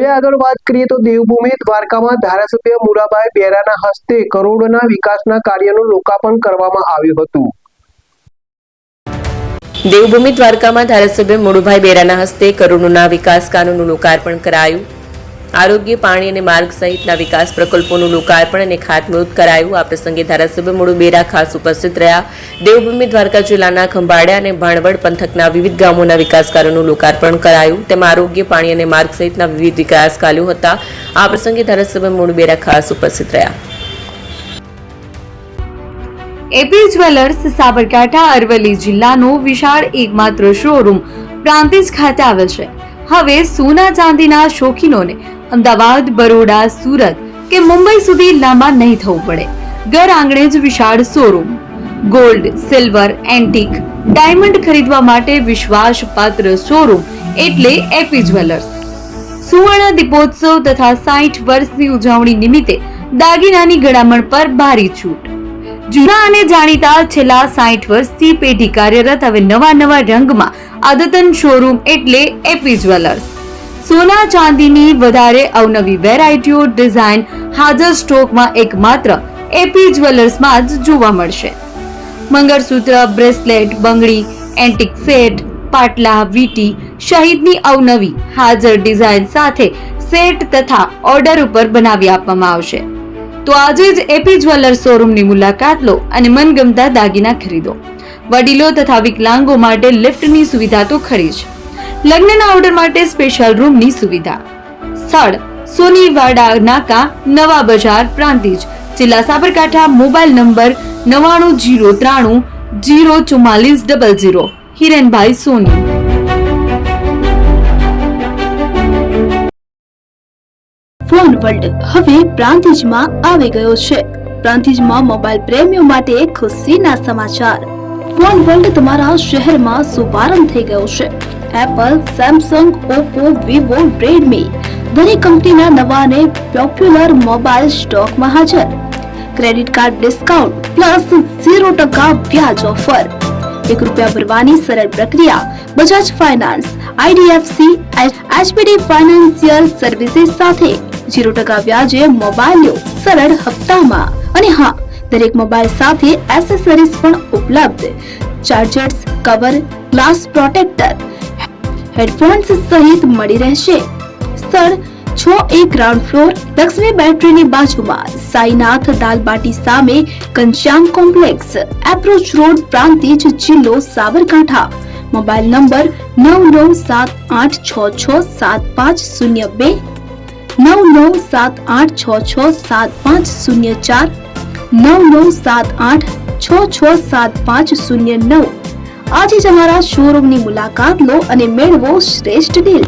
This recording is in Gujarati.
આગળ વાત કરીએ તો દેવભૂમિ દ્વારકામાં ધારાસભ્ય મુરાભાઈ બેરાના હસ્તે કરોડોના વિકાસના કાર્યનું લોકાર્પણ કરવામાં આવ્યું હતું। દેવભૂમિ દ્વારકામાં ધારાસભ્ય મુળુભાઈ બેરાના હસ્તે કરોડોના વિકાસ કામોનું લોકાર્પણ કરાયું। આરોગ્ય, પાણી અને માર્ગ સહિતના વિકાસ પ્રકલ્પોનું લોકાર્પણ અને ખાતમુહૂર્ત કરાયું। આ પ્રસંગે ધારાસભ્ય મુળુ બેરા ખાસ ઉપસ્થિત રહ્યા। દેવભૂમિ દ્વારકા જિલ્લાના ખંભાળિયા અને ભાણવડ પંથકના વિવિધ ગામોના વિકાસ કાર્યોનું લોકાર્પણ કરાયું। તેમાં આરોગ્ય, પાણી અને માર્ગ સહિતના વિવિધ વિકાસ કાર્યો હતા। આ પ્રસંગે ધારાસભ્ય મુળુ બેરા ખાસ ઉપસ્થિત રહ્યા। એપી જ્વેલર્સ સાબરકાંઠા અરવલ્લી જિલ્લાનો વિશાળ એકમાત્ર શોરૂમ પ્રાંતિજ ખાતે આવેલ છે। હવે સોના ચાંદીના શોખીનોને અમદાવાદ, બરોડા, સુરત કે મુંબઈ સુધી લાંબા નહીં થવું પડે। ઘર આંગણે જ વિશાળ showroom. Gold, silver, antique, diamond ખરીદવા માટે વિશ્વાસપાત્ર શોરૂમ એટલે એપી જ્વેલર્સ। સુવર્ણ દીપોત્સવ તથા 60 વર્ષની ઉજવણી નિમિત્તે દાગીનાની ગળામણ પર ભારી છૂટ। જૂના અને જાણીતા છેલ્લા 60 વર્ષથી પેઢી કાર્યરત હવે નવા રંગમાં અદ્યતન શોરૂમ એટલે એપી જ્વેલર્સ। સોના ચાંદીની વધારે અવનવી વેરાયટીઓ, ડિઝાઇન હાજર સ્ટોકમાં એકમાત્ર એપી જ્વેલર્સમાં જ જોવા મળશે। મંગળસૂત્ર, બ્રેસલેટ, બંગડી, એન્ટિક સેટ, પાટલા, વીટી સહિતની અવનવી હાજર ડિઝાઇન સાથે સેટ તથા ઓર્ડર ઉપર બનાવી આપવામાં આવશે। તો આજે જ એપી જ્વેલર્સ શોરૂમની મુલાકાત લો અને મનગમતા દાગીના ખરીદો। વડીલો તથા વિકલાંગો માટે લિફ્ટની સુવિધા તો ખરી જ, લગ્નના ઓર્ડર માટે સ્પેશિયલ રૂમની સુવિધા। સ્થળ સોનીવાડા નાકા, નવા બજાર, પ્રાંતિજ, જિલ્લા Sabarkantha. Mobile number 9903 04400। Hirenbhai Soni. Phone world હવે પ્રાંતિજમાં આવી ગયો છે। પ્રાંતિજમાં મોબાઈલ પ્રેમીઓ માટે ખુશીના સમાચાર। ફોન વર્લ્ડ તમારા શહેરમાં શુભારંભ થઈ ગયો છે। Apple, Samsung, Oppo, Vivo, Redmi દરેક કંપનીના નવા અને પોપ્યુલર મોબાઈલ સ્ટોકમાં હાજર। ક્રેડિટ કાર્ડ ડિસ્કાઉન્ટ પ્લસ 0% વ્યાજ ઓફર। ₹1 ભરવાની સરળ પ્રક્રિયા। બજાજ ફાઇનાન્સ, આઈડીએફસી, એચપીડી ફાઇનાન્શિયલ સર્વિસીસ સાથે 0% વ્યાજે મોબાઈલ લો સરળ હપ્તામાં। અને હા, દરેક મોબાઈલ સાથે એસેસરીઝ પણ ઉપલબ્ધ। Chargers, cover, glass protractor, headphones સહિત મળી રહેશે। સ્થળ 6A ગ્રાઉન્ડ ફ્લોર, લક્ષ્મી બેટરીની બાજુમાં, સાઈનાથ દાલબાટી સામે, Ghanshyam complex, approach road, Prantij, જિલ્લો સાબરકાંઠા। Mobile number 9978667502, 9978667504, 9978667509। આજે જ અમારા શોરૂમની મુલાકાત લો અને મેળવો શ્રેષ્ઠ ડીલ।